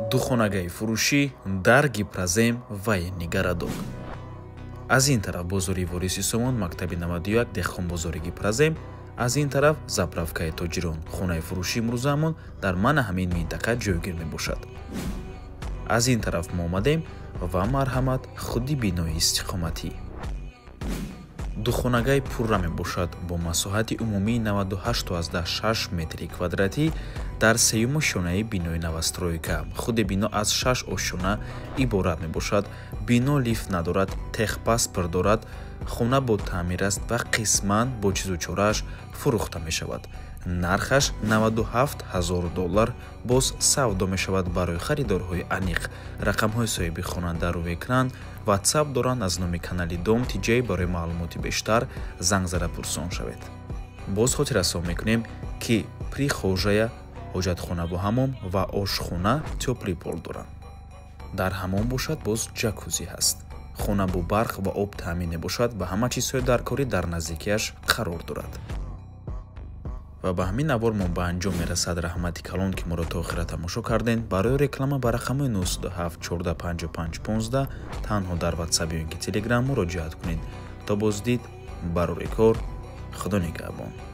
духонагаи фурӯшӣ дар Гипразем ва Нигарадок. Аз ин тараф бозори Вориси Сомон, мактаби 91, Дехқонбозори Гипразем, аз ин тараф заправкаи Тоҷирон, хонаи фурӯши имрӯзаамон дар мана ҳамин минтақа ҷойгир мебошад. Аз ин тараф мо омадем ва марҳамат худи бинои истиқоматӣ. Духонагаи пурра мебошад бо масоҳати умумии 98.6 метри квадратӣ дар сеюм ошёнаи бинои новостройка. Худи бино аз 6 ошёна иборат мебошад. Бино лифт надорад, техпаспорт дорад, хона бо таъмир аст ва қисман бо чизучорааш фурӯхта мешавад. Нархаш $97,000 боз савдо мешавад барои харидорҳои аниқ. Рақамҳои соҳиби хонандаро векнан, ватсап доранд аз номи канали Дом Тиҷей барои маълумоти бештар занг зада пурсон шавед. Боз хотиррасон мекунем, ки прихожая, ҳоҷатхона бо ҳаммом ва ошхона тёплый пол доранд. Дар ҳаммом бошад боз ҷакузи ҳаст. Хона бо барқ ва об таъмин мебошад ва ҳама чизҳои даркорӣ дар наздикиаш қарор дорад. ва ба ҳамин навор мо ба анҷом мерасад. Раҳмати калон ки моро то охира тамошо карден. Барои реклама ба рақамҳои 97 14 55 15 танҳо дар ватсап ё ин ки телеграм муроҷиат кунед. То боздид барори кор. худо нигаҳбон.